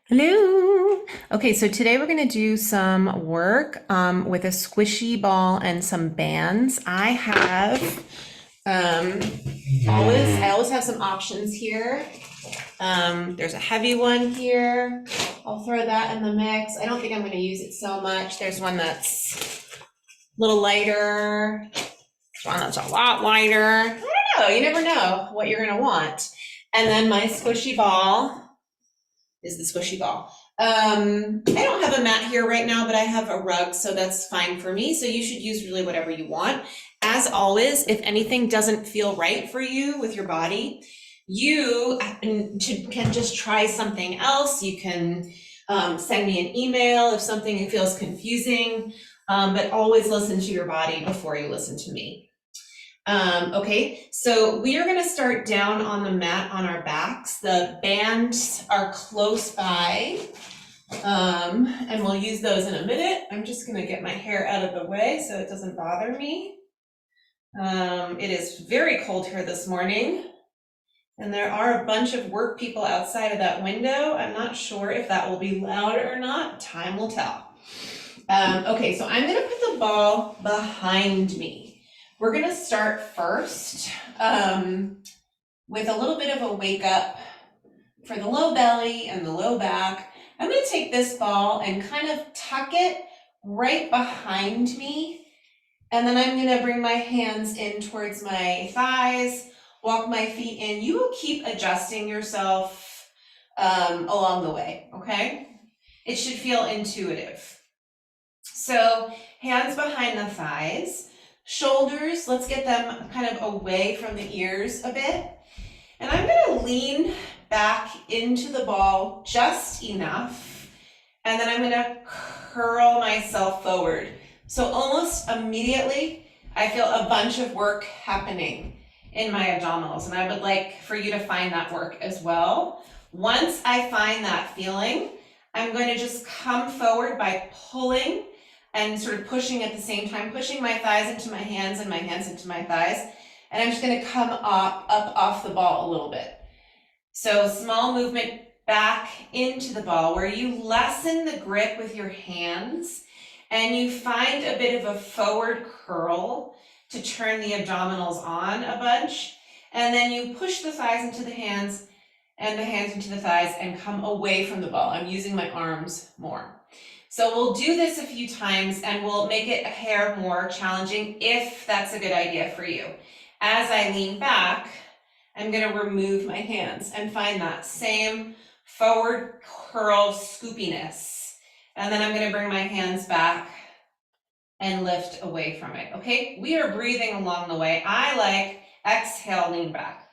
Hello. Okay, so today we're going to do some work with a squishy ball and some bands. Um, I always have some options here. There's a heavy one here. I'll throw that in the mix. I don't think I'm going to use it so much. There's one that's a little lighter. There's one that's a lot lighter. I don't know. You never know what you're going to want. And then my squishy ball is the squishy ball. I don't have a mat here right now, but I have a rug, so that's fine for me. So you should use really whatever you want. As always, if anything doesn't feel right for you with your body, you can just try something else. You can send me an email if something feels confusing, but always listen to your body before you listen to me. Okay, so we are gonna start down on the mat on our backs. The bands are close by, and we'll use those in a minute. I'm just gonna get my hair out of the way so it doesn't bother me. It is very cold here this morning, and there are a bunch of work people outside of that window. I'm not sure if that will be loud or not. Time will tell. Okay, so I'm gonna put the ball behind me. We're gonna start first with a little bit of a wake up for the low belly and the low back. I'm gonna take this ball and kind of tuck it right behind me. And then I'm gonna bring my hands in towards my thighs, walk my feet in. You will keep adjusting yourself along the way, okay? It should feel intuitive. So hands behind the thighs. Shoulders, let's get them kind of away from the ears a bit. And I'm gonna lean back into the ball just enough. And then I'm gonna curl myself forward. So almost immediately, I feel a bunch of work happening in my abdominals. And I would like for you to find that work as well. Once I find that feeling, I'm going to just come forward by pulling and sort of pushing at the same time, pushing my thighs into my hands and my hands into my thighs. And I'm just gonna come up off the ball a little bit. So small movement back into the ball where you lessen the grip with your hands and you find a bit of a forward curl to turn the abdominals on a bunch. And then you push the thighs into the hands and the hands into the thighs and come away from the ball. I'm using my arms more. So we'll do this a few times and we'll make it a hair more challenging if that's a good idea for you. As I lean back, I'm gonna remove my hands and find that same forward curl scoopiness. And then I'm gonna bring my hands back and lift away from it, okay? We are breathing along the way. I like exhale, lean back.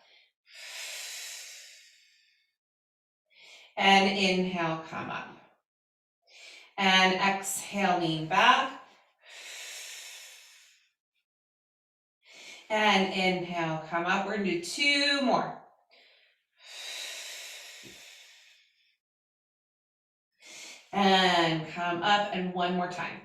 And inhale, come up. And exhale, lean back. And inhale, come up. We're gonna do two more. And come up, and one more time.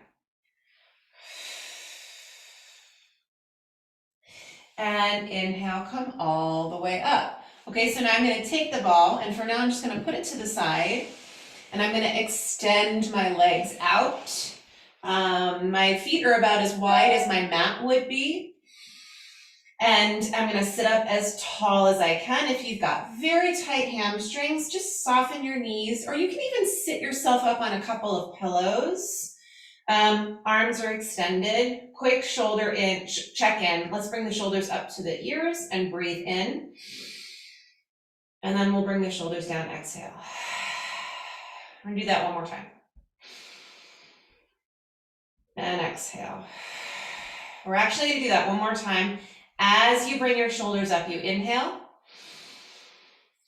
And inhale, come all the way up. Okay, so now I'm gonna take the ball, and for now I'm just gonna put it to the side, and I'm gonna extend my legs out. My feet are about as wide as my mat would be. And I'm gonna sit up as tall as I can. If you've got very tight hamstrings, just soften your knees, or you can even sit yourself up on a couple of pillows. Arms are extended. Quick shoulder in, check in. Let's bring the shoulders up to the ears and breathe in. And then we'll bring the shoulders down, exhale. I'm gonna do that one more time. And exhale. We're actually gonna do that one more time. As you bring your shoulders up, you inhale.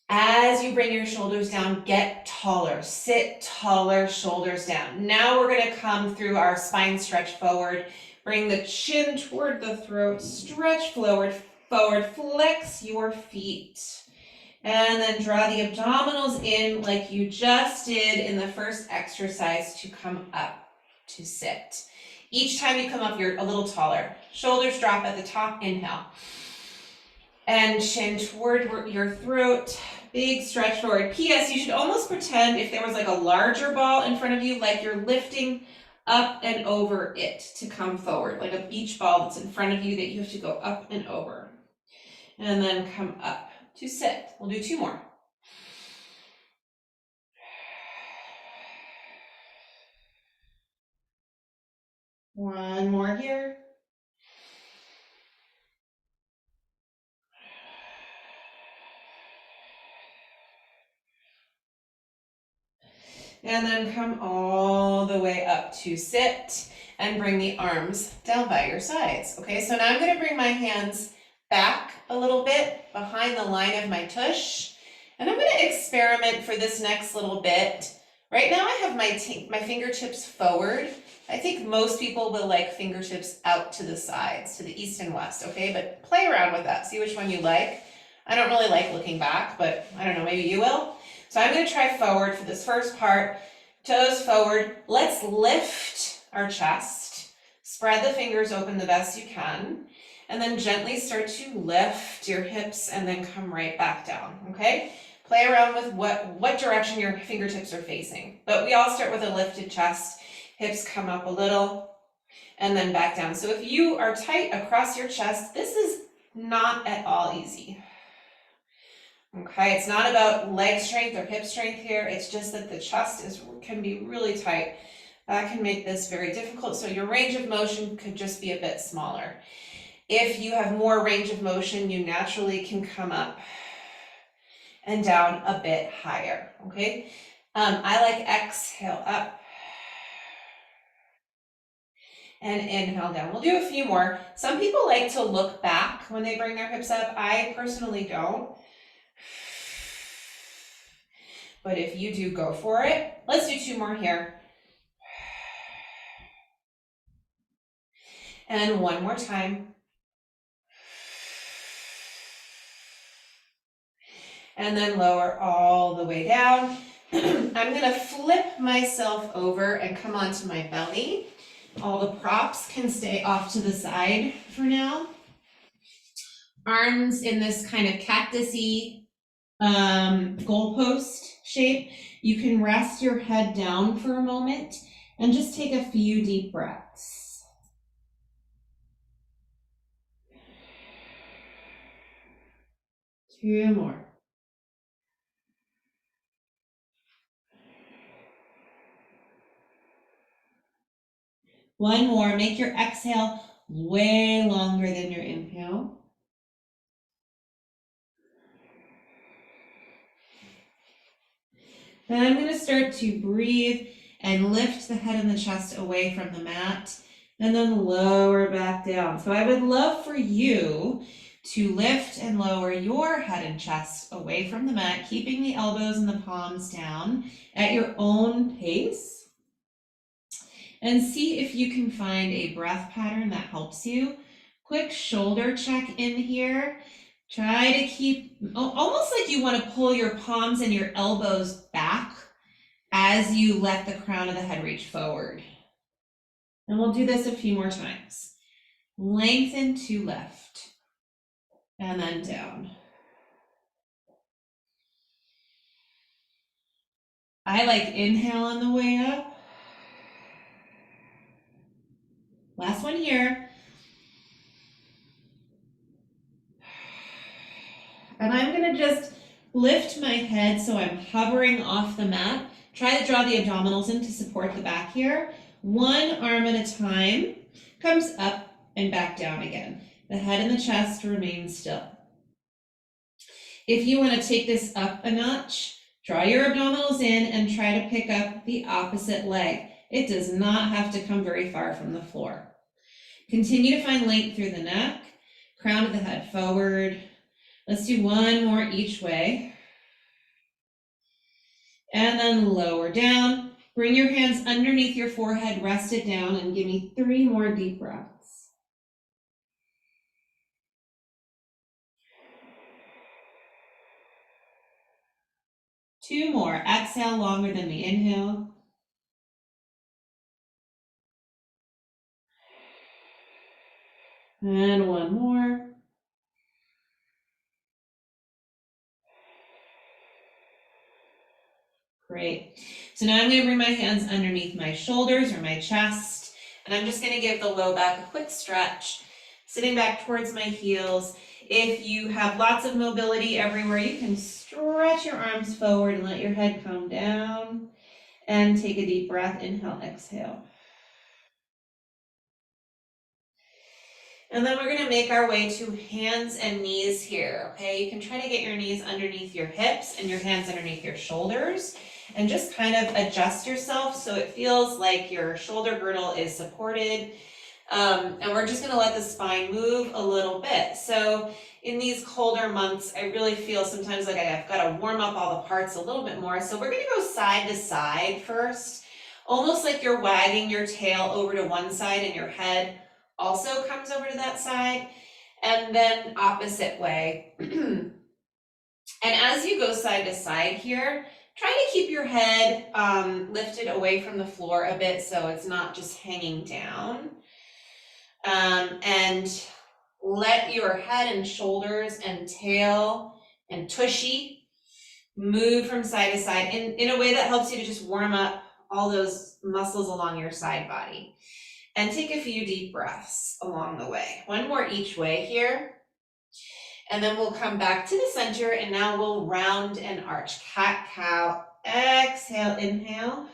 As you bring your shoulders down, get taller. Sit taller, shoulders down. Now we're gonna come through our spine stretch forward. Bring the chin toward the throat, stretch forward, flex your feet. And then draw the abdominals in like you just did in the first exercise to come up, to sit. Each time you come up, you're a little taller. Shoulders drop at the top, inhale. And chin toward your throat, Big stretch forward. P.S. You should almost pretend if there was like a larger ball in front of you, like you're lifting up and over it to come forward, like a beach ball that's in front of you that you have to go up and over. And then come up to sit. We'll do 2 more. One more here. And then come all the way up to sit and bring the arms down by your sides. Okay, so now I'm going to bring my hands back a little bit behind the line of my tush. And I'm going to experiment for this next little bit. Right now I have my fingertips forward. I think most people will like fingertips out to the sides, to the east and west, okay? But play around with that, see which one you like. I don't really like looking back, but I don't know, maybe you will. So I'm going to try forward for this first part. Toes forward. Let's lift our chest. Spread the fingers open the best you can. And then gently start to lift your hips and then come right back down, okay? Play around with what direction your fingertips are facing. But we all start with a lifted chest. Hips come up a little and then back down. So if you are tight across your chest, this is not at all easy. Okay, it's not about leg strength or hip strength here. It's just that the chest can be really tight. That can make this very difficult. So your range of motion could just be a bit smaller. If you have more range of motion, you naturally can come up and down a bit higher. Okay, I like exhale up and inhale down. We'll do a few more. Some people like to look back when they bring their hips up. I personally don't. But if you do, go for it. Let's do 2 more here. And 1 more time. And then lower all the way down. I'm gonna flip myself over and come onto my belly. All the props can stay off to the side for now. Arms in this kind of cactus-y goalpost shape. You can rest your head down for a moment and just take a few deep breaths. Two more. One more. Make your exhale way longer than your inhale. Then I'm going to start to breathe and lift the head and the chest away from the mat and then lower back down. So I would love for you to lift and lower your head and chest away from the mat, keeping the elbows and the palms down at your own pace. And see if you can find a breath pattern that helps you. Quick shoulder check in here. Try to keep, almost like you want to pull your palms and your elbows back as you let the crown of the head reach forward. And we'll do this a few more times. Lengthen to lift, and then down. I like inhale on the way up. Last one here. And I'm gonna just lift my head so I'm hovering off the mat. Try to draw the abdominals in to support the back here. One arm at a time, comes up and back down again. The head and the chest remain still. If you wanna take this up a notch, draw your abdominals in and try to pick up the opposite leg. It does not have to come very far from the floor. Continue to find length through the neck, crown of the head forward. Let's do 1 more each way. And then lower down. Bring your hands underneath your forehead, rest it down, and give me 3 more deep breaths. Two more. Exhale longer than the inhale. And 1 more. Great. So now I'm gonna bring my hands underneath my shoulders or my chest, and I'm just gonna give the low back a quick stretch, sitting back towards my heels. If you have lots of mobility everywhere, you can stretch your arms forward and let your head come down, and take a deep breath, inhale, exhale. And then we're gonna make our way to hands and knees here, okay? You can try to get your knees underneath your hips and your hands underneath your shoulders, and just kind of adjust yourself so it feels like your shoulder girdle is supported. And we're just gonna let the spine move a little bit. So in these colder months, I really feel sometimes like I've gotta warm up all the parts a little bit more. So we're gonna go side to side first, almost like you're wagging your tail over to one side and your head also comes over to that side, and then opposite way. And as you go side to side here, try to keep your head lifted away from the floor a bit so it's not just hanging down. And let your head and shoulders and tail and tushy move from side to side in a way that helps you to just warm up all those muscles along your side body. And take a few deep breaths along the way. One more each way here. And then we'll come back to the center, and now we'll round and arch. Cat, cow, exhale, inhale.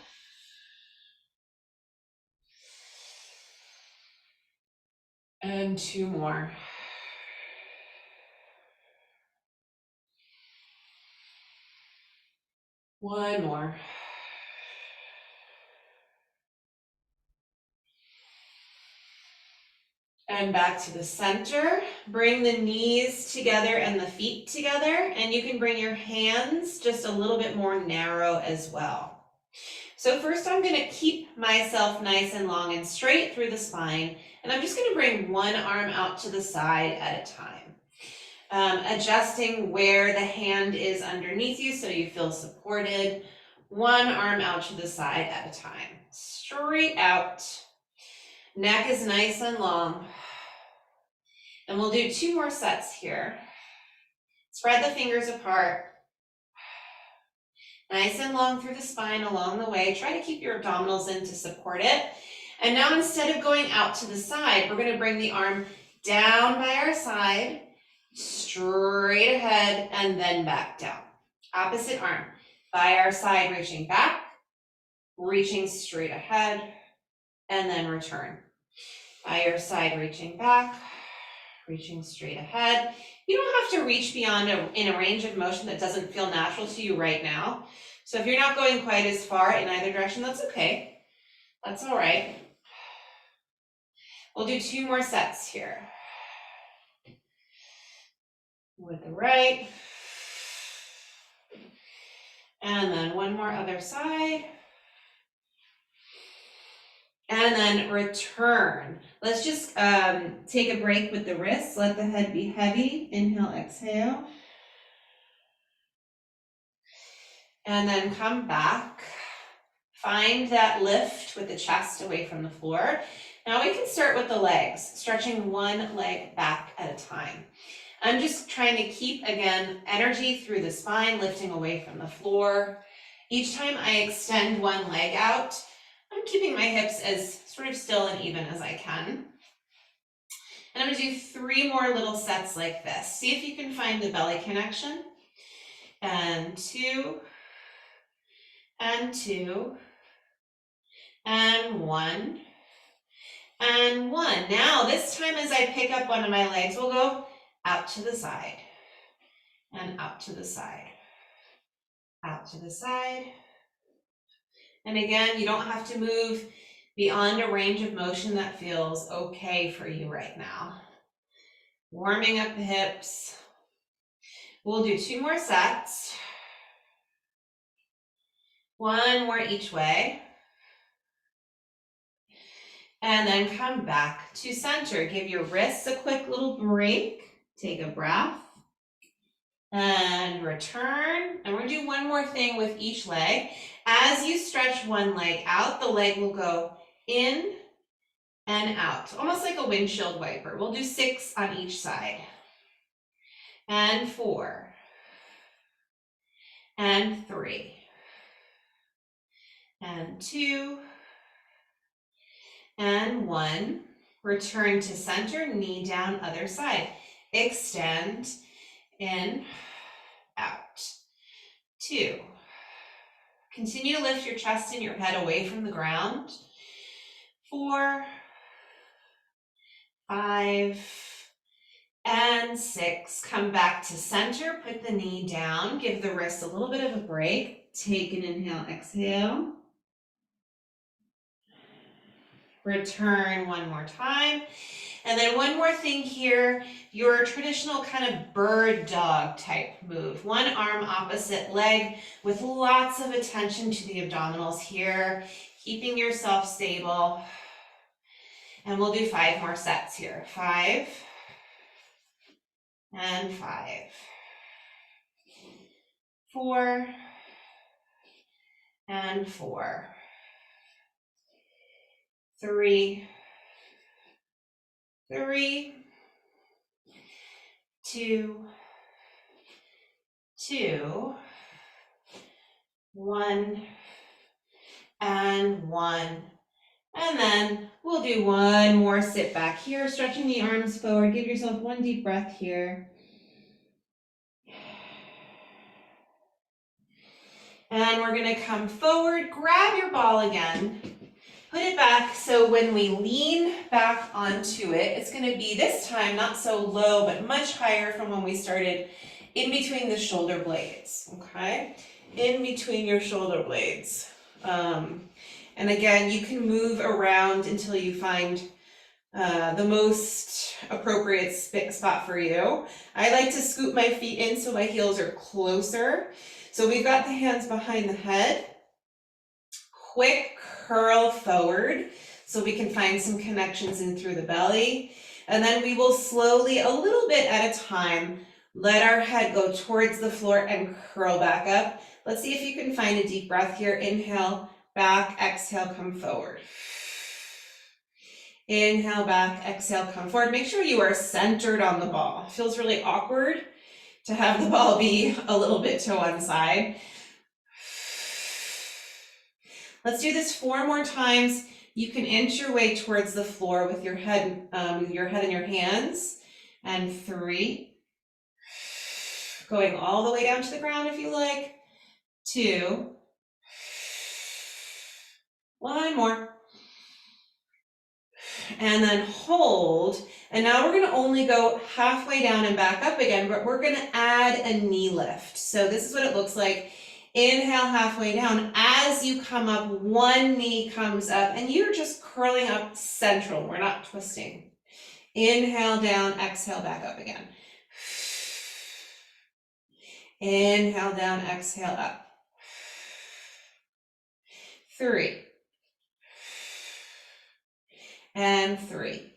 And two more. One more. And back to the center. Bring the knees together and the feet together, and you can bring your hands just a little bit more narrow as well. So first I'm gonna keep myself nice and long and straight through the spine, and I'm just gonna bring one arm out to the side at a time. Adjusting where the hand is underneath you so you feel supported. One arm out to the side at a time. Straight out. Neck is nice and long. And we'll do two more sets here. Spread the fingers apart. Nice and long through the spine along the way. Try to keep your abdominals in to support it. And now instead of going out to the side, we're gonna bring the arm down by our side, straight ahead, and then back down. Opposite arm, by our side, reaching back, reaching straight ahead, and then return. By your side, reaching back, reaching straight ahead. You don't have to reach beyond in a range of motion that doesn't feel natural to you right now. So if you're not going quite as far in either direction, that's okay. That's all right. We'll do two more sets here. With the right. And then one more other side. And then return. Let's just take a break with the wrists. Let the head be heavy. Inhale, exhale. And then come back. Find that lift with the chest away from the floor. Now we can start with the legs, stretching one leg back at a time. I'm just trying to keep, again, energy through the spine, lifting away from the floor. Each time I extend one leg out, I'm keeping my hips as sort of still and even as I can. And I'm gonna do three more little sets like this. See if you can find the belly connection. And two, and two, and one, and one. Now this time as I pick up one of my legs, we'll go out to the side, and out to the side, out to the side. And again, you don't have to move beyond a range of motion that feels okay for you right now. Warming up the hips. We'll do two more sets. One more each way. And then come back to center. Give your wrists a quick little break. Take a breath. And return. And we're gonna do one more thing with each leg. As you stretch one leg out, the leg will go in and out, almost like a windshield wiper. We'll do 6 on each side. And 4. And 3. and 2, and 1. Return to center, knee down, other side. Extend, in, out. 2. Continue to lift your chest and your head away from the ground. 4, 5, and 6. Come back to center, put the knee down, give the wrist a little bit of a break. Take an inhale, exhale. Return one more time. And then one more thing here, your traditional kind of bird dog type move. One arm, opposite leg, with lots of attention to the abdominals here, keeping yourself stable. And we'll do 5 more sets here. 5, and 5. 4, and 4. 3, 3, 2, 2, 1, and 1. And then we'll do one more sit back here, stretching the arms forward. Give yourself one deep breath here. And we're gonna come forward, grab your ball again, put it back, so when we lean back onto it, it's gonna be this time not so low, but much higher from when we started, in between the shoulder blades, okay? In between your shoulder blades. And again, you can move around until you find the most appropriate spot for you. I like to scoop my feet in so my heels are closer. So we've got the hands behind the head. Quick curl forward so we can find some connections in through the belly. And then we will slowly, a little bit at a time, let our head go towards the floor and curl back up. Let's see if you can find a deep breath here. Inhale, back, exhale, come forward. Inhale, back, exhale, come forward. Make sure you are centered on the ball. It feels really awkward to have the ball be a little bit to one side. Let's do this 4 more times. You can inch your way towards the floor with your head in your hands. And 3. Going all the way down to the ground if you like. 2. 1 more. And then hold. And now we're going to only go halfway down and back up again, but we're going to add a knee lift. So this is what it looks like. Inhale halfway down. As you come up, one knee comes up and you're just curling up central. We're not twisting. Inhale down, exhale back up again. Inhale down, exhale up. 3. And 3.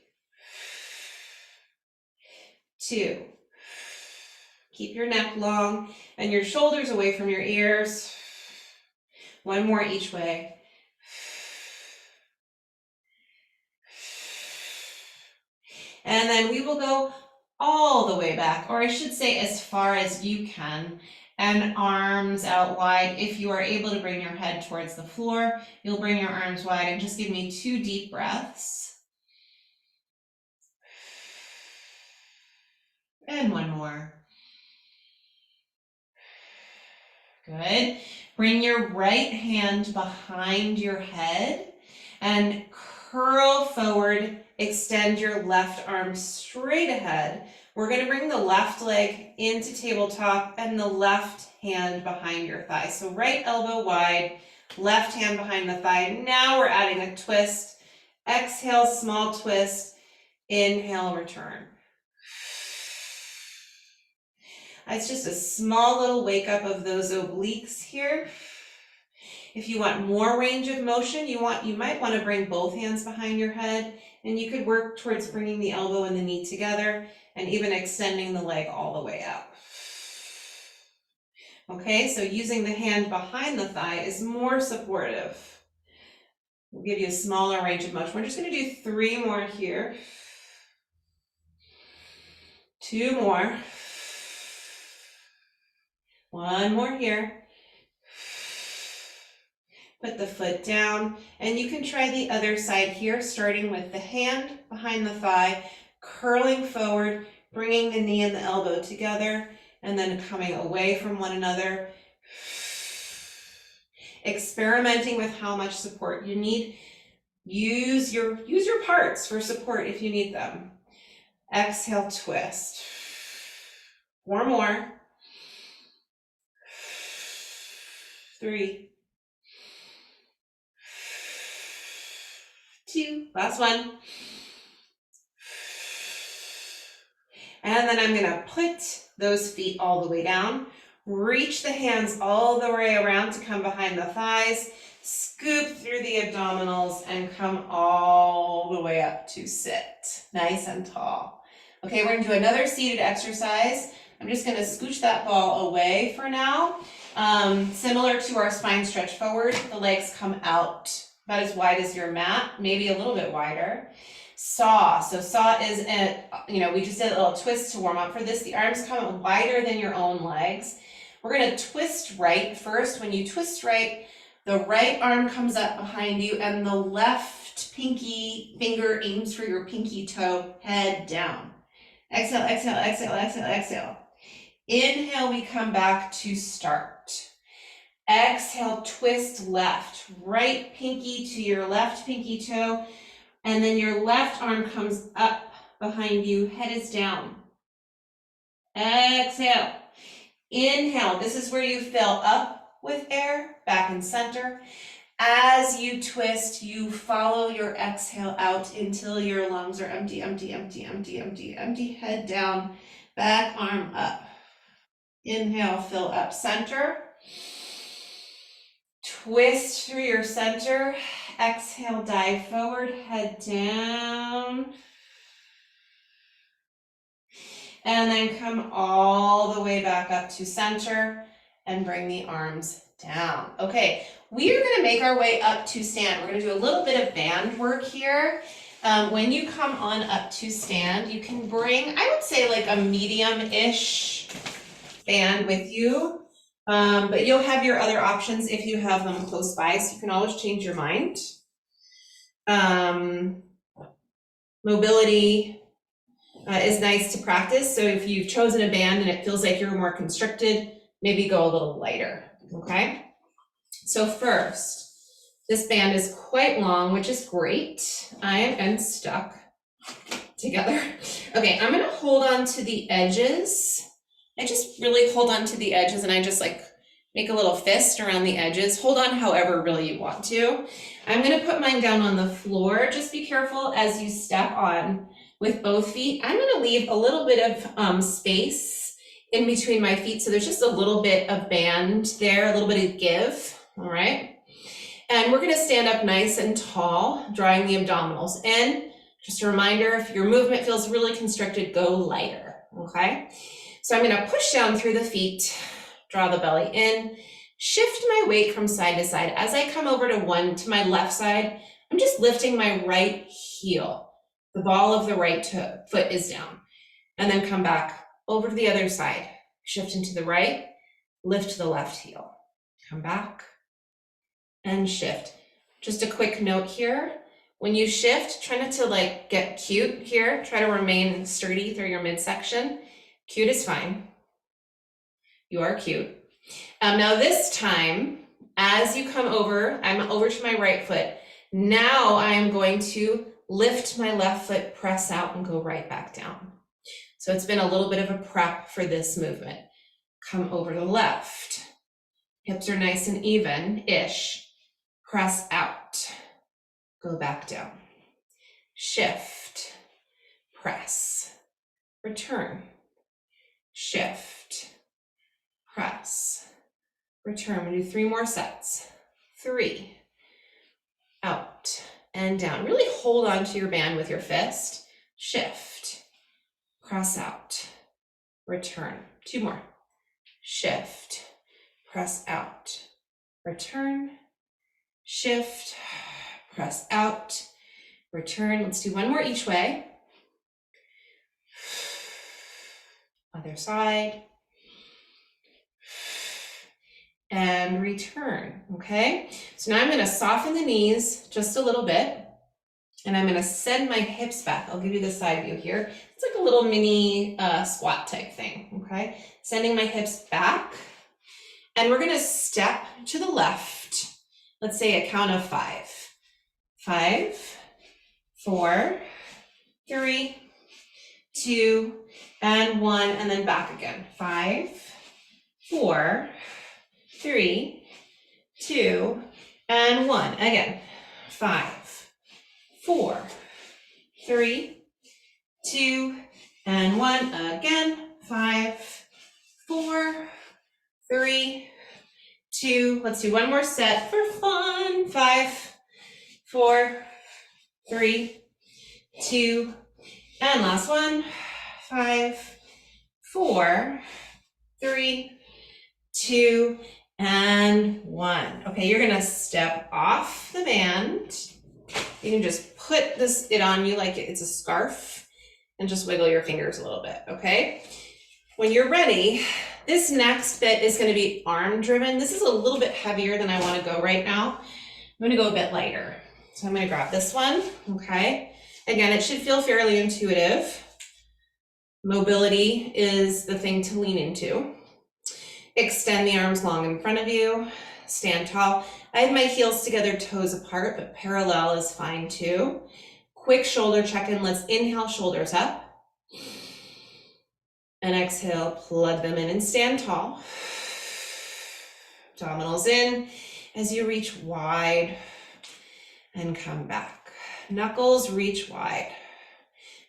2. Keep your neck long and your shoulders away from your ears. 1 more each way. And then we will go all the way back, or I should say as far as you can, and arms out wide. If you are able to bring your head towards the floor, you'll bring your arms wide and just give me 2 deep breaths. And 1 more. Good. Bring your right hand behind your head and curl forward. Extend your left arm straight ahead. We're going to bring the left leg into tabletop and the left hand behind your thigh. So right elbow wide, left hand behind the thigh. Now we're adding a twist. Exhale, small twist. Inhale, return. It's just a small little wake up of those obliques here. If you want more range of motion, you might want to bring both hands behind your head, and you could work towards bringing the elbow and the knee together and even extending the leg all the way up. Okay, so using the hand behind the thigh is more supportive. We'll give you a smaller range of motion. We're just going to do 3 more here. 2 more. 1 more here. put the foot down, and you can try the other side here, starting with the hand behind the thigh, curling forward, bringing the knee and the elbow together, and then coming away from one another. Experimenting with how much support you need. Use your parts for support if you need them. Exhale, twist. 4 more. 3, 2, last one. And then I'm gonna put those feet all the way down. Reach the hands all the way around to come behind the thighs. Scoop through the abdominals and come all the way up to sit. Nice and tall. Okay, we're gonna do another seated exercise. I'm just gonna scooch that ball away for now. Similar to our spine stretch forward, the legs come out about as wide as your mat, maybe a little bit wider. Saw, so saw is, we just did a little twist to warm up for this. The arms come wider than your own legs. We're gonna twist right first. When you twist right, the right arm comes up behind you and the left pinky finger aims for your pinky toe, head down. Exhale, exhale, exhale, exhale, exhale. Inhale, we come back to start. Exhale, twist left. Right pinky to your left pinky toe, and then your left arm comes up behind you, head is down. Exhale. Inhale, this is where you fill up with air, back in center. As you twist, you follow your exhale out until your lungs are empty, empty, empty, empty, empty, empty. Head down, back arm up. Inhale, fill up center. Twist through your center. Exhale, dive forward, head down. And then come all the way back up to center and bring the arms down. Okay, we are gonna make our way up to stand. We're gonna do a little bit of band work here. When you come on up to stand, you can bring, I would say like a medium-ish band with you, but you'll have your other options if you have them close by, so you can always change your mind. Mobility is nice to practice, so if you've chosen a band and it feels like you're more constricted, maybe go a little lighter, okay? So first, this band is quite long, which is great. I am unstuck together. Okay, I'm gonna hold on to the edges. I just really hold on to the edges and I just like make a little fist around the edges. Hold on however really you want to. I'm gonna put mine down on the floor. Just be careful as you step on with both feet. I'm gonna leave a little bit of space in between my feet, so there's just a little bit of band there, a little bit of give, all right? And we're gonna stand up nice and tall, drawing the abdominals in. Just a reminder, if your movement feels really constricted, go lighter, okay? So I'm gonna push down through the feet, draw the belly in, shift my weight from side to side. As I come over to my left side, I'm just lifting my right heel. The ball of the right foot is down. And then come back over to the other side. Shift into the right, lift the left heel. Come back and shift. Just a quick note here. When you shift, try not to like get cute here. Try to remain sturdy through your midsection. Cute is fine. You are cute. Now this time, as you come over, I'm over to my right foot. Now I am going to lift my left foot, press out, and go right back down. So it's been a little bit of a prep for this movement. Come over to the left. Hips are nice and even-ish. Press out. Go back down. Shift. Press. Return. Shift. Press. Return. We'll do 3 more sets. 3. Out. And down. Really hold on to your band with your fist. Shift. Press out. Return. 2 more. Shift. Press out. Return. Shift. Press out. Return. Let's do 1 more each way. Other side. and return, okay? So now I'm gonna soften the knees just a little bit, and I'm gonna send my hips back. I'll give you the side view here. It's like a little mini squat type thing, okay? Sending my hips back, and we're gonna step to the left. Let's say a count of 5. 5, 4, 3, 2, and 1, and then back again. 5, 4, 3, 2, and 1. Again. 5, 4, 3, 2, and 1. Again. 5, 4, 3, 2. Let's do one more set for fun. 5, 4, 3, 2, and last one. 5, 4, 3, 2, and 1. Okay, you're gonna step off the band. You can just put it on you like it's a scarf and just wiggle your fingers a little bit, okay? When you're ready, this next bit is gonna be arm driven. This is a little bit heavier than I wanna go right now. I'm gonna go a bit lighter. So I'm gonna grab this one, okay? Again, it should feel fairly intuitive. Mobility is the thing to lean into. Extend the arms long in front of you, stand tall. I have my heels together, toes apart, but parallel is fine too. Quick shoulder check-in. Let's inhale, shoulders up. And exhale, plug them in and stand tall. Abdominals in as you reach wide and come back. Knuckles reach wide.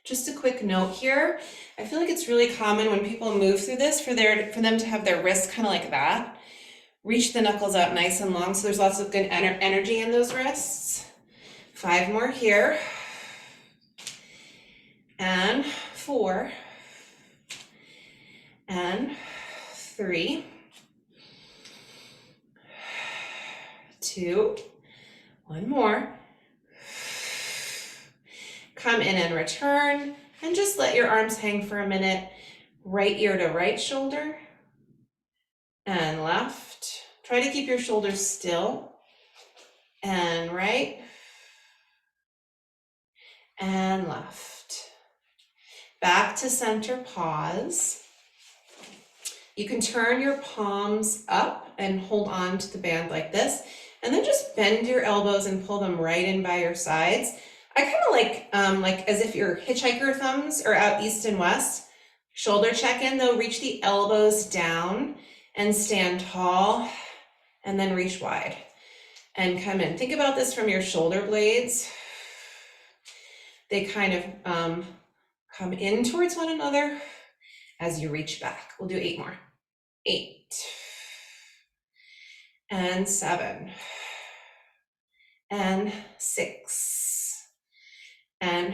Just a quick note here. I feel like it's really common when people move through this for them to have their wrists kind of like that. Reach the knuckles out nice and long so there's lots of good energy in those wrists. 5 more here. And 4. And 3. 2. One more. Come in and return, and just let your arms hang for a minute. Right ear to right shoulder, and left. Try to keep your shoulders still, and right, and left. Back to center, pause. You can turn your palms up and hold on to the band like this, and then just bend your elbows and pull them right in by your sides. I kind of like as if your hitchhiker thumbs are out east and west. Shoulder check in though, reach the elbows down and stand tall and then reach wide and come in. Think about this from your shoulder blades. They kind of come in towards one another as you reach back. We'll do 8 more. 8 and 7 and 6 and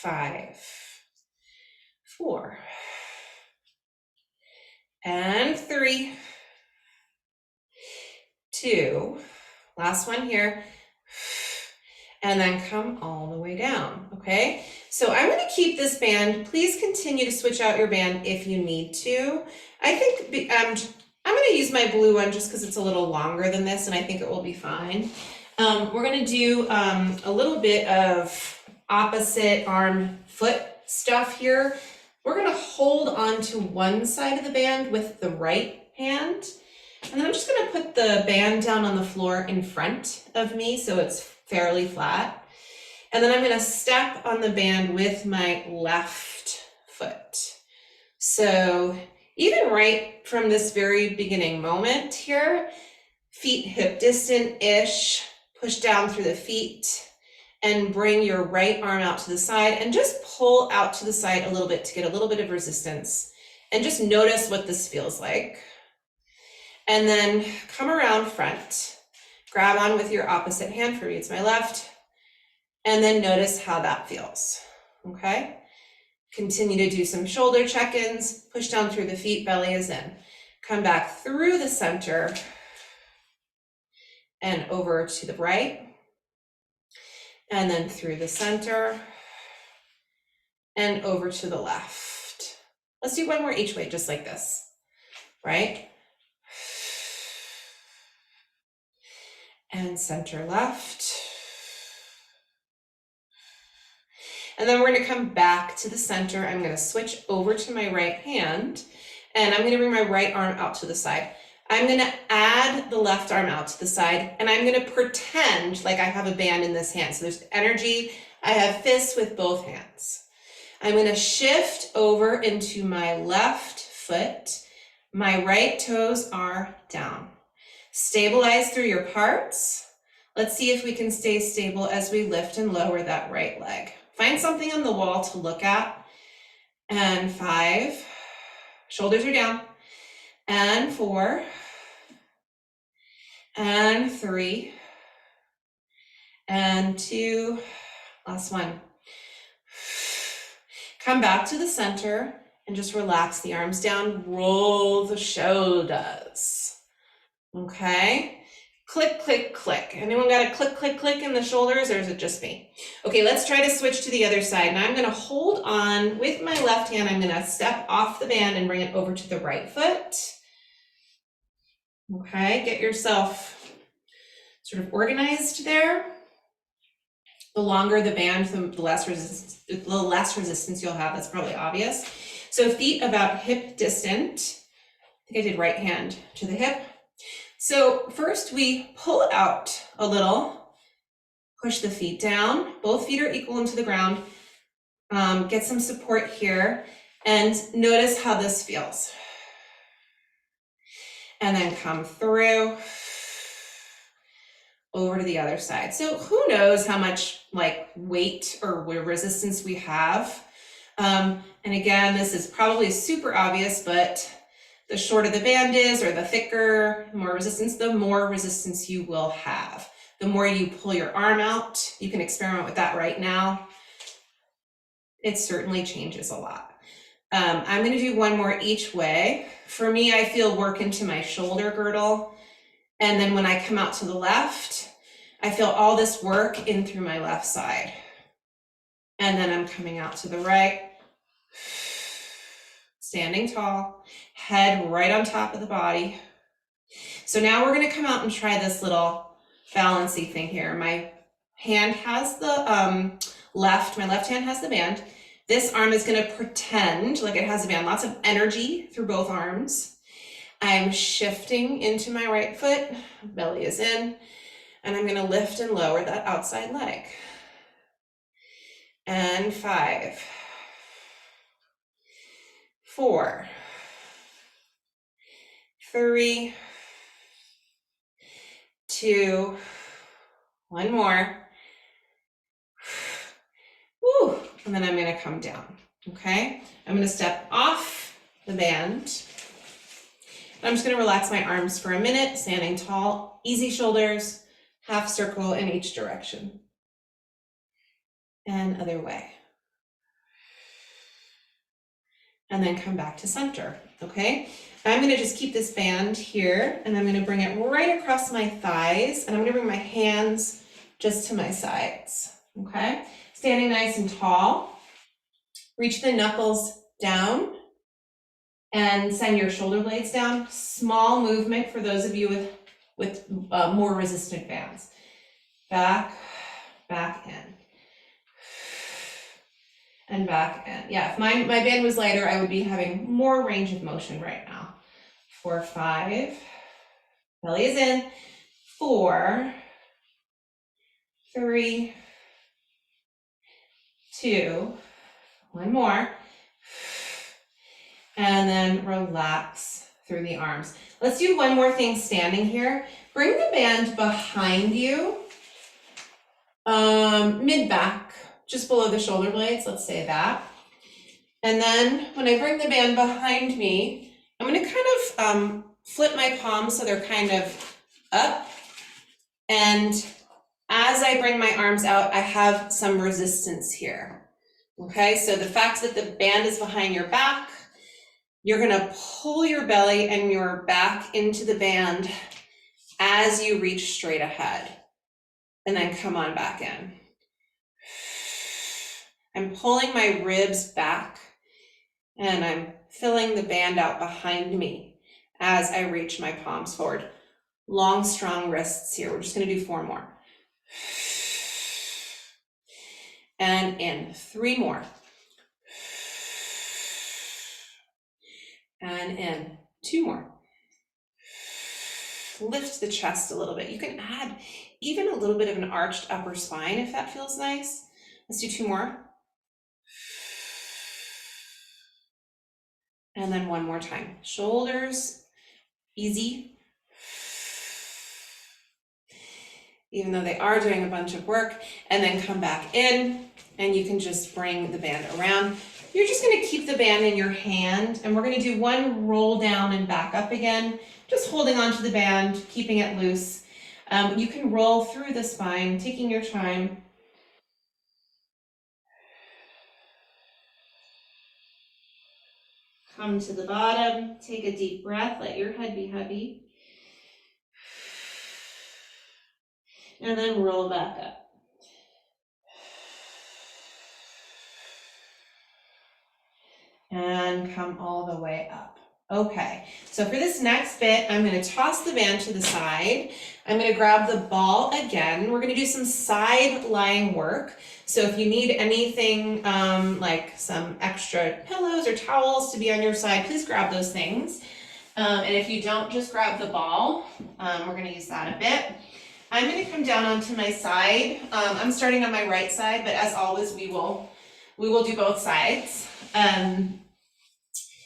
5, 4 and 3, 2, last one here, and then come all the way down, okay? So I'm gonna keep this band. Please continue to switch out your band if you need to. I think I'm gonna use my blue one just because it's a little longer than this and I think it will be fine. We're gonna do a little bit of opposite arm foot stuff here. We're gonna hold on to one side of the band with the right hand. And then I'm just gonna put the band down on the floor in front of me so it's fairly flat. And then I'm gonna step on the band with my left foot. So even right from this very beginning moment here, feet hip distant-ish, push down through the feet and bring your right arm out to the side and just pull out to the side a little bit to get a little bit of resistance and just notice what this feels like. And then come around front, grab on with your opposite hand. For me, it's my left. And then notice how that feels, okay? Continue to do some shoulder check-ins, push down through the feet, belly is in. Come back through the center and over to the right. And then through the center and over to the left. Let's do one more each way, just like this, right? and center left. And then we're gonna come back to the center. I'm gonna switch over to my right hand, and I'm gonna bring my right arm out to the side. I'm gonna add the left arm out to the side, and I'm gonna pretend like I have a band in this hand. So there's energy. I have fists with both hands. I'm gonna shift over into my left foot. My right toes are down. Stabilize through your parts. Let's see if we can stay stable as we lift and lower that right leg. Find something on the wall to look at. And 5, shoulders are down. And 4, and 3, and 2, last one. Come back to the center and just relax the arms down, roll the shoulders. Okay? Click, click, click. Anyone got a click, click, click in the shoulders, or is it just me? Okay, let's try to switch to the other side. Now I'm gonna hold on with my left hand. I'm gonna step off the band and bring it over to the right foot. Okay, get yourself sort of organized there. The longer the band, the less resistance you'll have. That's probably obvious. So feet about hip distant. I think I did right hand to the hip. So first we pull it out a little, push the feet down. Both feet are equal into the ground. Get some support here and notice how this feels. And then come through over to the other side. So who knows how much like weight or resistance we have. And again, this is probably super obvious, but the shorter the band is, or the thicker, the more resistance you will have. The more you pull your arm out, you can experiment with that right now. It certainly changes a lot. I'm gonna do one more each way. For me, I feel work into my shoulder girdle. And then when I come out to the left, I feel all this work in through my left side. And then I'm coming out to the right. Standing tall, head right on top of the body. So now we're gonna come out and try this little balancy thing here. My hand has the my left hand has the band. This arm is gonna pretend like it has a band, lots of energy through both arms. I'm shifting into my right foot, belly is in, and I'm gonna lift and lower that outside leg. And 5, 4, 3, 2, one more. Woo. And then I'm gonna come down, okay? I'm gonna step off the band. I'm just gonna relax my arms for a minute, standing tall, easy shoulders, half circle in each direction. And other way. And then come back to center, okay? I'm gonna just keep this band here, and I'm gonna bring it right across my thighs, and I'm gonna bring my hands just to my sides, okay? Standing nice and tall. Reach the knuckles down and send your shoulder blades down. Small movement for those of you with more resistant bands. Back, back in. And back in. Yeah, if my band was lighter, I would be having more range of motion right now. 4, 5, belly is in. 4, 3, 2, one more. And then relax through the arms. Let's do one more thing standing here. Bring the band behind you, mid-back, just below the shoulder blades, let's say that. And then when I bring the band behind me, I'm gonna kind of flip my palms so they're kind of up. And as I bring my arms out, I have some resistance here. Okay, so the fact that the band is behind your back, you're gonna pull your belly and your back into the band as you reach straight ahead. And then come on back in. I'm pulling my ribs back and I'm filling the band out behind me as I reach my palms forward. long, strong wrists here. We're just gonna do 4 more. And in, 3 more. And in, 2 more. Lift the chest a little bit. You can add even a little bit of an arched upper spine if that feels nice. Let's do 2 more. And then 1 more time. Shoulders, easy. Even though they are doing a bunch of work, and then come back in, and you can just bring the band around. You're just gonna keep the band in your hand, and we're gonna do 1 roll down and back up again, just holding onto the band, keeping it loose. You can roll through the spine, taking your time. Come to the bottom, take a deep breath, let your head be heavy. And then roll back up. And come all the way up. Okay, so for this next bit, I'm gonna toss the band to the side. I'm gonna grab the ball again. We're gonna do some side lying work. So if you need anything like some extra pillows or towels to be on your side, please grab those things. And if you don't, just grab the ball. We're gonna use that a bit. I'm gonna come down onto my side. I'm starting on my right side, but as always, we will do both sides.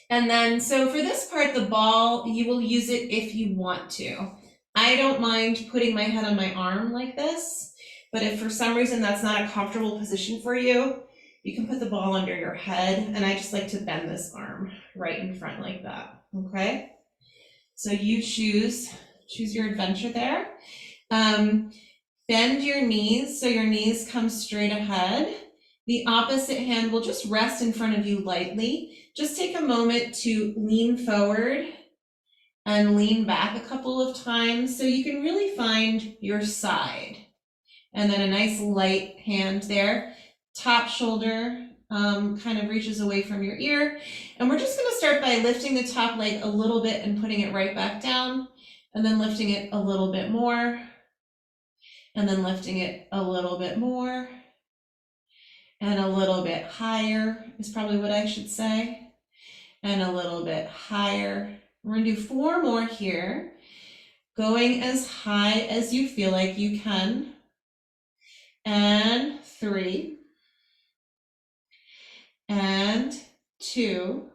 And then, so for this part, the ball, you will use it if you want to. I don't mind putting my head on my arm like this, but if for some reason that's not a comfortable position for you, you can put the ball under your head, and I just like to bend this arm right in front like that, okay? So you choose your adventure there. Bend your knees so your knees come straight ahead. The opposite hand will just rest in front of you lightly. Just take a moment to lean forward and lean back a couple of times so you can really find your side. And then a nice light hand there. Top shoulder kind of reaches away from your ear. And we're just gonna start by lifting the top leg a little bit and putting it right back down, and then lifting it a little bit more, and then lifting it a little bit more, and a little bit higher is probably what I should say, and a little bit higher. We're gonna do 4 more here, going as high as you feel like you can, and 3, and 2,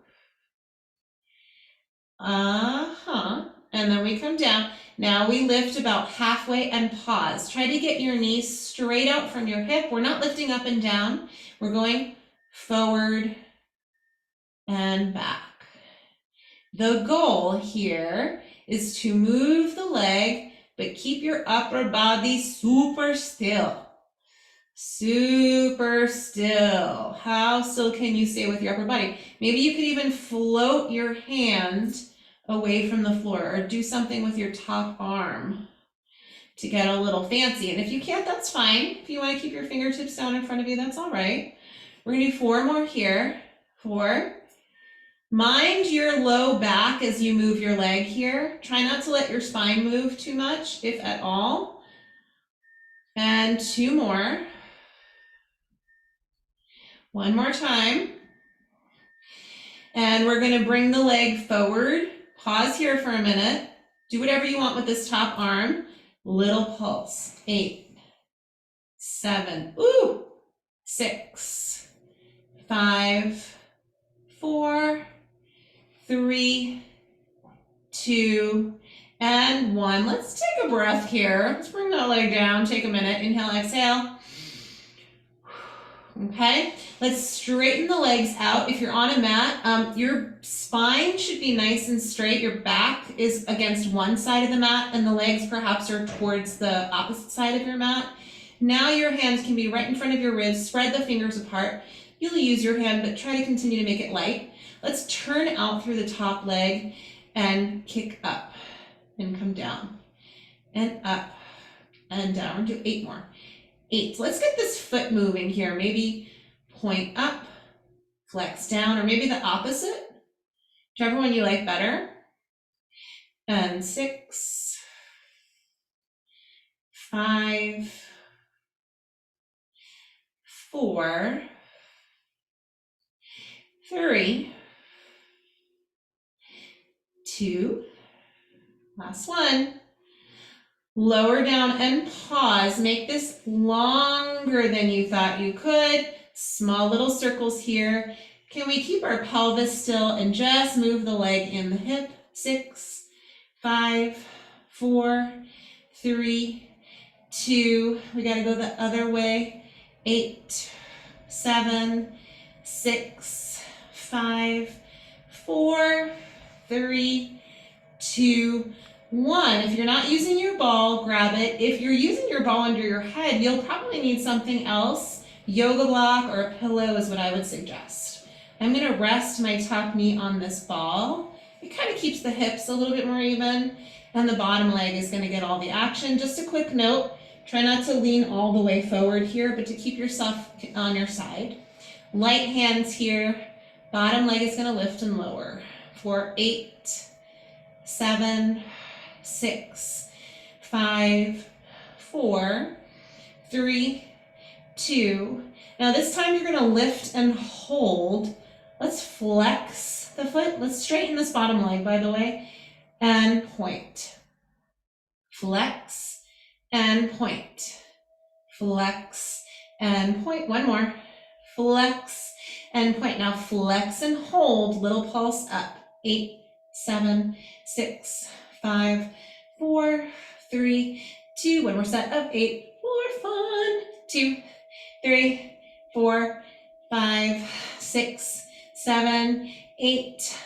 and then we come down. Now we lift about halfway and pause. Try to get your knees straight out from your hip. We're not lifting up and down. We're going forward and back. The goal here is to move the leg, but keep your upper body super still. Super still. How still can you stay with your upper body? Maybe you could even float your hand away from the floor, or do something with your top arm to get a little fancy. And if you can't, that's fine. If you want to keep your fingertips down in front of you, that's all right. We're gonna do 4 more here. 4. Mind your low back as you move your leg here. Try not to let your spine move too much, if at all. And 2 more. 1 more time. And we're gonna bring the leg forward. Pause here for a minute. Do whatever you want with this top arm. Little pulse. 8, 7, 6, 5, 4, 3, 2, and 1. Let's take a breath here. Let's bring that leg down. Take a minute. Inhale, exhale. Okay, let's straighten the legs out. If you're on a mat, your spine should be nice and straight. Your back is against one side of the mat, and the legs perhaps are towards the opposite side of your mat. Now your hands can be right in front of your ribs. Spread the fingers apart. You'll use your hand, but try to continue to make it light. Let's turn out through the top leg and kick up and come down and up and down. We'll do 8 more. 8. So let's get this foot moving here. Maybe point up, flex down, or maybe the opposite, whichever one you like better. And 6, 5, 4, 3, 2, last one. Lower down and pause. Make this longer than you thought you could. Small little circles here. Can we keep our pelvis still and just move the leg in the hip? 6, 5, 4, 3, 2. We got to go the other way. 8, 7, 6, 5, 4, 3, 2, 1. If you're not using your ball, grab it. If you're using your ball under your head, you'll probably need something else. Yoga block or a pillow is what I would suggest. I'm going to rest my top knee on this ball. It kind of keeps the hips a little bit more even, and the bottom leg is going to get all the action. Just a quick note, try not to lean all the way forward here, but to keep yourself on your side. Light hands here. Bottom leg is going to lift and lower for 8, 7, 6, 5, 4, 3, 2. Now this time you're going to lift and hold. Let's flex the foot. Let's straighten this bottom leg, by the way, and point. Flex and point. Flex and point. One more. Flex and point. Now flex and hold. Little pulse up. 8, 7, 6, 5, 4, 3, 2. One more set of 8. For fun. 2, 3, 4, 5, 6, 7, 8.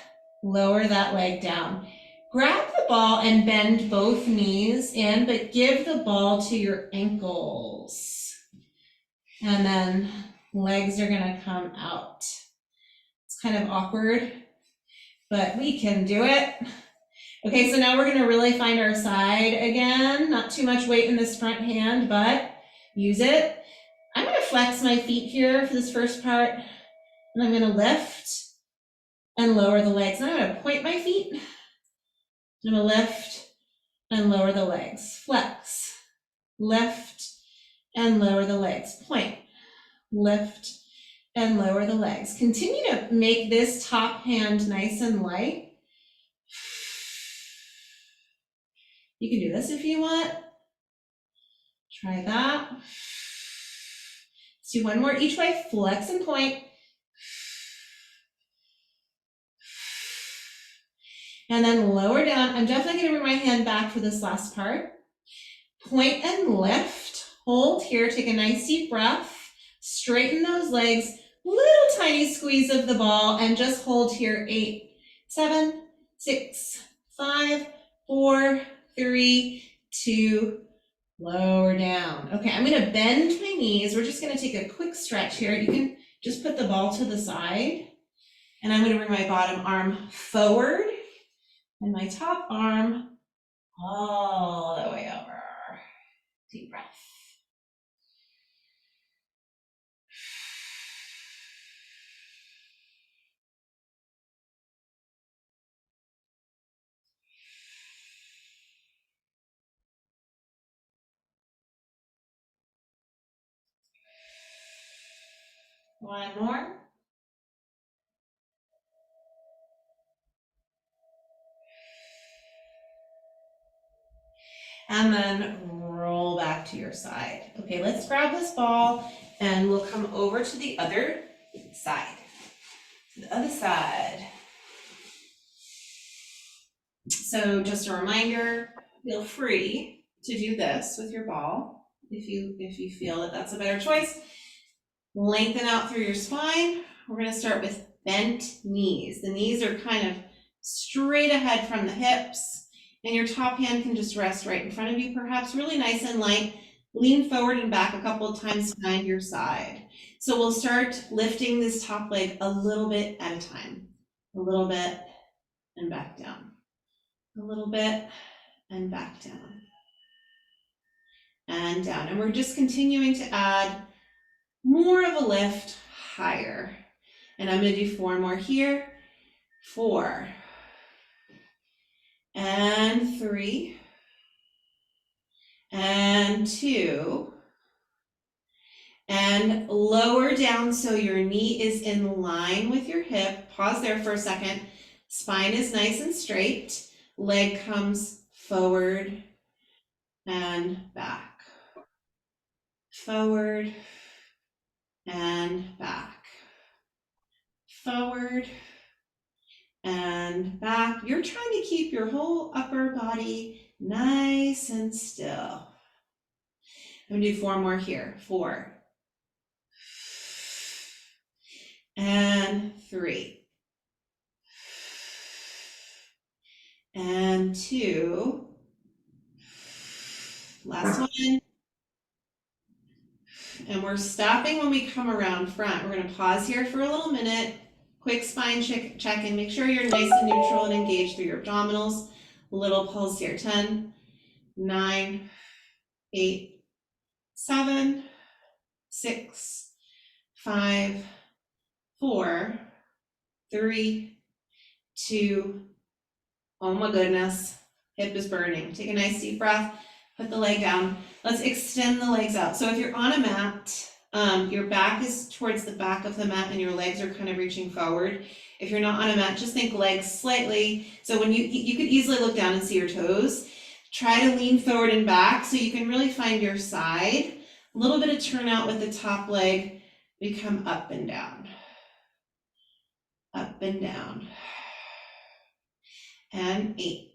Lower that leg down. Grab the ball and bend both knees in, but give the ball to your ankles. And then legs are gonna come out. It's kind of awkward, but we can do it. Okay, so now we're gonna really find our side again. Not too much weight in this front hand, but use it. I'm gonna flex my feet here for this first part, and I'm gonna lift and lower the legs. And I'm gonna point my feet. I'm gonna lift and lower the legs. Flex, lift, and lower the legs. Point, lift, and lower the legs. Continue to make this top hand nice and light. You can do this if you want. Try that. Let's do one more each way. Flex and point. And then lower down. I'm definitely going to bring my hand back for this last part. Point and lift. Hold here. Take a nice deep breath. Straighten those legs. Little tiny squeeze of the ball and just hold here. 8, 7, 6, 5, 4, 3, 2, lower down. Okay, I'm going to bend my knees. We're just going to take a quick stretch here. You can just put the ball to the side. And I'm going to bring my bottom arm forward and my top arm all the way over. Deep breath. One more. And then roll back to your side. Okay, let's grab this ball and we'll come over to the other side. The other side. So just a reminder, feel free to do this with your ball if you feel that that's a better choice. Lengthen out through your spine. We're going to start with bent knees. The knees are kind of straight ahead from the hips, and your top hand can just rest right in front of you, perhaps really nice and light. Lean forward and back a couple of times to find your side. So we'll start lifting this top leg a little bit at a time. A little bit and back down. A little bit and back down. And down. And we're just continuing to add more of a lift higher. And I'm going to do 4 more here. 4 and 3 and and 2, and lower down so your knee is in line with your hip. Pause there for a second. Spine is nice and straight. Leg comes forward and back. Forward and back. Forward and back. You're trying to keep your whole upper body nice and still. I'm gonna do 4 more here. 4 and 3 and 2. Last one. And we're stopping when we come around front. We're gonna pause here for a little minute. Quick spine check in. Make sure you're nice and neutral and engaged through your abdominals. Little pulse here. 10, 9, 8, 7, 6, 5, 4, 3, 2. Oh my goodness. Hip is burning. Take a nice deep breath. Put the leg down. Let's extend the legs out. So if you're on a mat, your back is towards the back of the mat and your legs are kind of reaching forward. If you're not on a mat, just think legs slightly. So when you could easily look down and see your toes. Try to lean forward and back so you can really find your side. A little bit of turnout with the top leg. We come up and down. Up and down. And 8.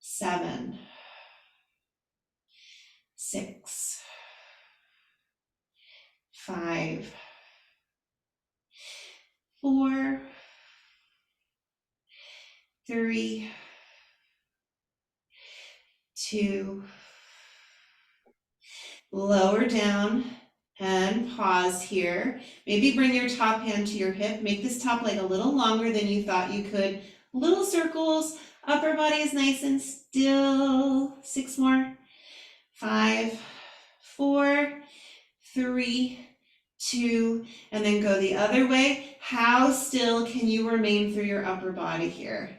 7, 6, 5, 4, 3, 2. Lower down and pause here. Maybe bring your top hand to your hip. Make this top leg a little longer than you thought you could. Little circles. Upper body is nice and still. 6 more. 5, 4, 3, 2, and then go the other way. How still can you remain through your upper body here?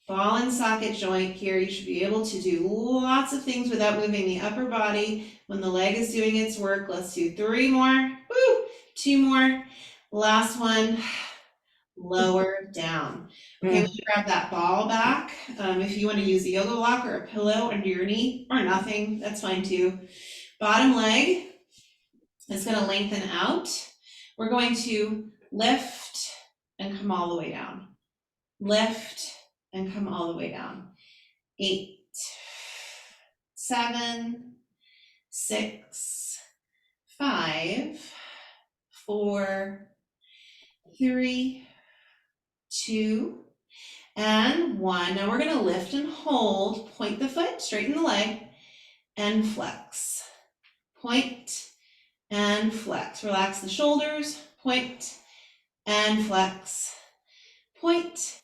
Ball and socket joint here. You should be able to do lots of things without moving the upper body when the leg is doing its work. Let's do 3 more. Woo! 2 more. Last one. Lower down. Okay, when you grab that ball back, if you want to use a yoga block or a pillow under your knee or nothing, that's fine too. Bottom leg is going to lengthen out. We're going to lift and come all the way down. Lift and come all the way down. 8, 7, 6, 5, 4, 3, 2, and 1. Now we're going to lift and hold. Point the foot, straighten the leg, and flex. Point and flex. Relax the shoulders. Point and flex. Point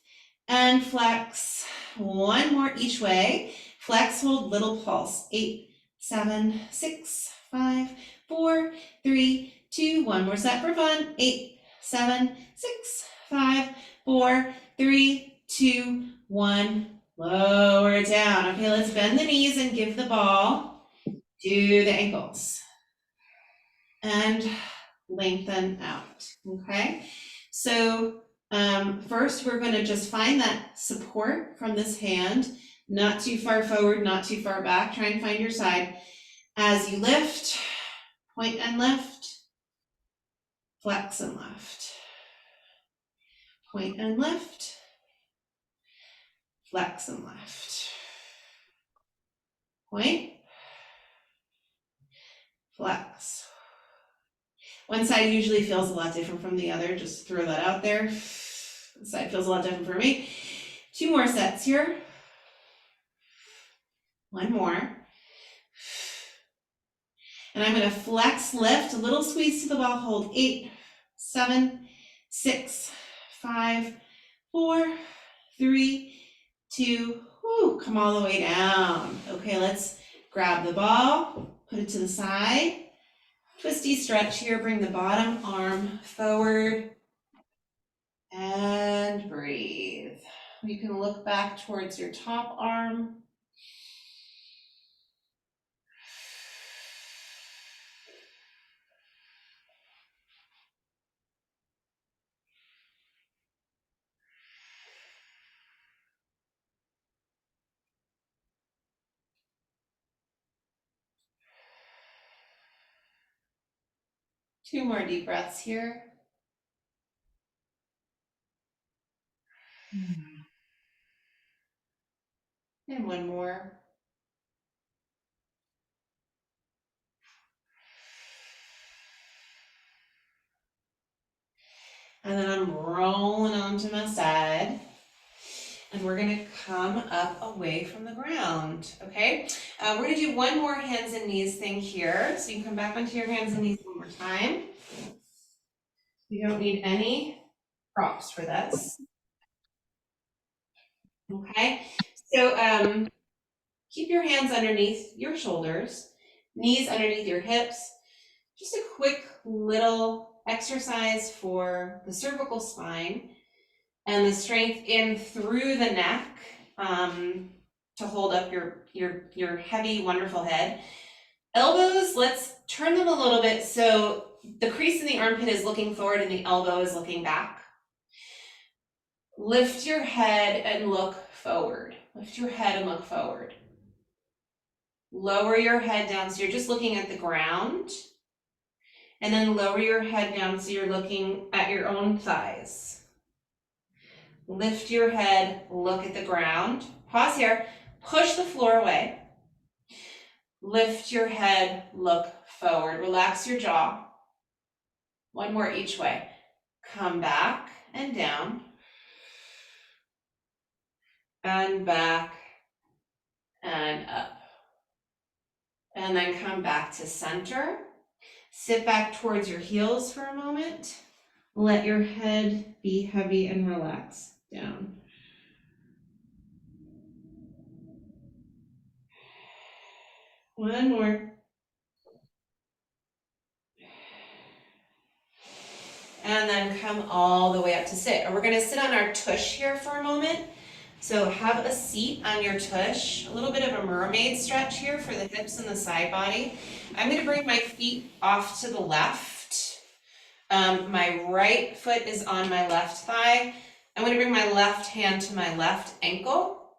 and flex. 1 more each way. Flex, hold, little pulse. 8, 7, 6, 5, 4, 3, 2. 1 more set for fun. 8, 7, 6, 5, 4, 3, 2, 1. Lower it down. Okay, let's bend the knees and give the ball to the ankles. And lengthen out. Okay, so first we're going to just find that support from this hand. Not too far forward, not too far back. Try and find your side. As you lift, point and lift, flex and lift. Point and lift, flex and lift. Point, flex. One side usually feels a lot different from the other, just throw that out there. This side feels a lot different for me. 2 more sets here. 1 more. And I'm going to flex, lift, a little squeeze to the ball, hold. 8, 7, 6, 5, 4, 3, 2, whoo, come all the way down. Okay, let's grab the ball, put it to the side. Twisty stretch here, bring the bottom arm forward and breathe. You can look back towards your top arm. 2 more deep breaths here. And 1 more. And then I'm rolling onto my side. And we're gonna come up away from the ground, okay? We're gonna do 1 more hands and knees thing here. So you can come back onto your hands and knees 1 more time. You don't need any props for this. Okay, so keep your hands underneath your shoulders, knees underneath your hips. Just a quick little exercise for the cervical spine and the strength in through the neck to hold up your heavy, wonderful head. Elbows, let's turn them a little bit so the crease in the armpit is looking forward and the elbow is looking back. Lift your head and look forward. Lift your head and look forward. Lower your head down so you're just looking at the ground. And then lower your head down so you're looking at your own thighs. Lift your head, look at the ground. Pause here, push the floor away. Lift your head, look forward. Relax your jaw. 1 more each way. Come back and down. And back and up. And then come back to center. Sit back towards your heels for a moment. Let your head be heavy and relax down. One more. And then come all the way up to sit. And we're gonna sit on our tush here for a moment. So have a seat on your tush, a little bit of a mermaid stretch here for the hips and the side body. I'm gonna bring my feet off to the left. My right foot is on my left thigh. I'm gonna bring my left hand to my left ankle.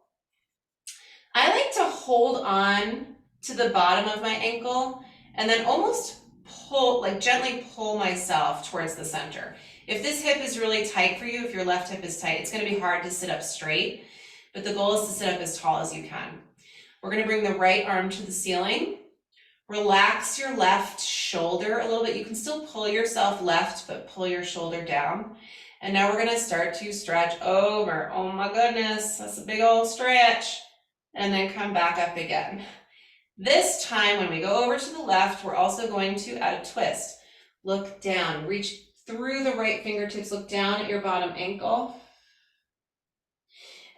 I like to hold on to the bottom of my ankle and then almost pull, like gently pull myself towards the center. If this hip is really tight for you, if your left hip is tight, it's gonna be hard to sit up straight, but the goal is to sit up as tall as you can. We're gonna bring the right arm to the ceiling. Relax your left shoulder a little bit. You can still pull yourself left, but pull your shoulder down. And now we're gonna start to stretch over. Oh my goodness, that's a big old stretch. And then come back up again. This time, when we go over to the left, we're also going to add a twist. Look down, reach through the right fingertips, look down at your bottom ankle.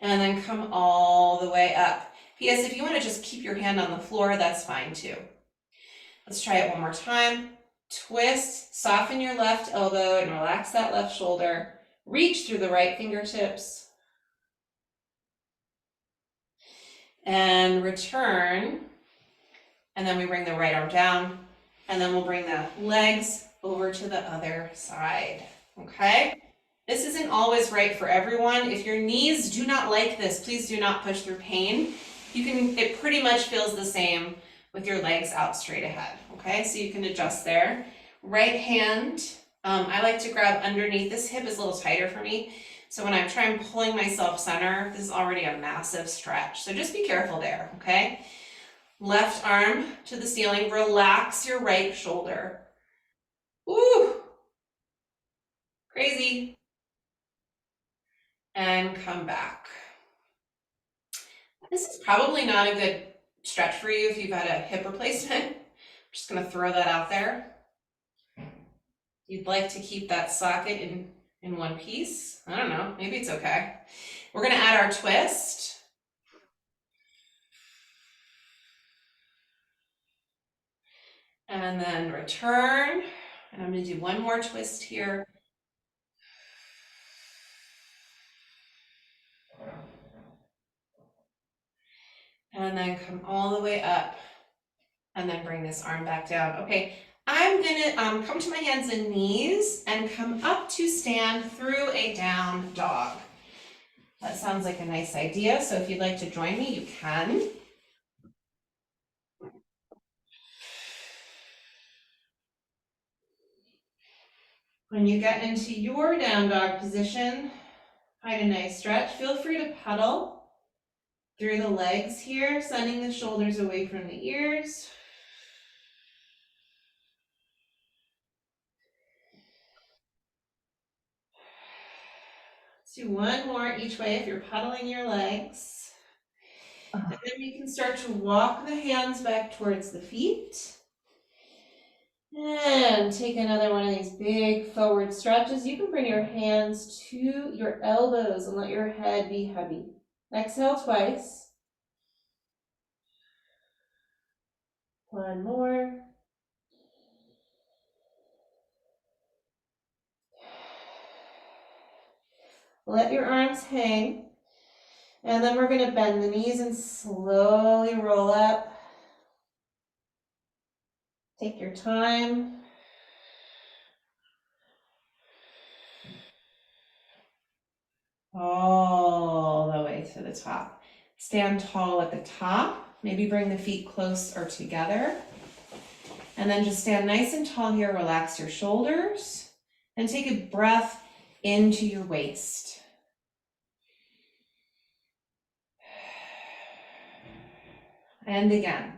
And then come all the way up. P.S. If you want to just keep your hand on the floor, that's fine too. Let's try it 1 more time. Twist, soften your left elbow and relax that left shoulder. Reach through the right fingertips. And return. And then we bring the right arm down. And then we'll bring the legs over to the other side. Okay? This isn't always right for everyone. If your knees do not like this, please do not push through pain. It pretty much feels the same with your legs out straight ahead. Okay? So you can adjust there. Right hand, I like to grab underneath. This hip is a little tighter for me. So when I'm trying pulling myself center, this is already a massive stretch. So just be careful there, okay? Left arm to the ceiling. Relax your right shoulder. Ooh, crazy. And come back. This is probably not a good stretch for you if you've had a hip replacement. I'm just gonna throw that out there. You'd like to keep that socket in one piece. I don't know, maybe it's okay. We're gonna add our twist. And then return. And I'm gonna do 1 more twist here. And then come all the way up and then bring this arm back down. Okay, I'm gonna come to my hands and knees and come up to stand through a down dog. That sounds like a nice idea. So if you'd like to join me, you can. When you get into your down dog position, find a nice stretch. Feel free to pedal through the legs here, sending the shoulders away from the ears. Let's do one more each way if you're pedaling your legs. And then you can start to walk the hands back towards the feet. And take another one of these big forward stretches. You can bring your hands to your elbows and let your head be heavy. Exhale twice. One more. Let your arms hang. And then we're going to bend the knees and slowly roll up. Take your time. All the way to the top. Stand tall at the top. Maybe bring the feet close or together. And then just stand nice and tall here. Relax your shoulders. And take a breath into your waist. And again.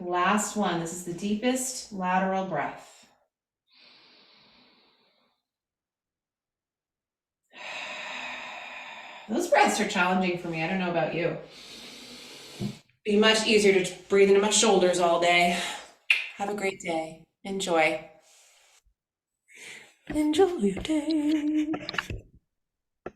Last one. This is the deepest lateral breath. Those breaths are challenging for me. I don't know about you. Be much easier to breathe into my shoulders all day. Have a great day. Enjoy. Enjoy your day.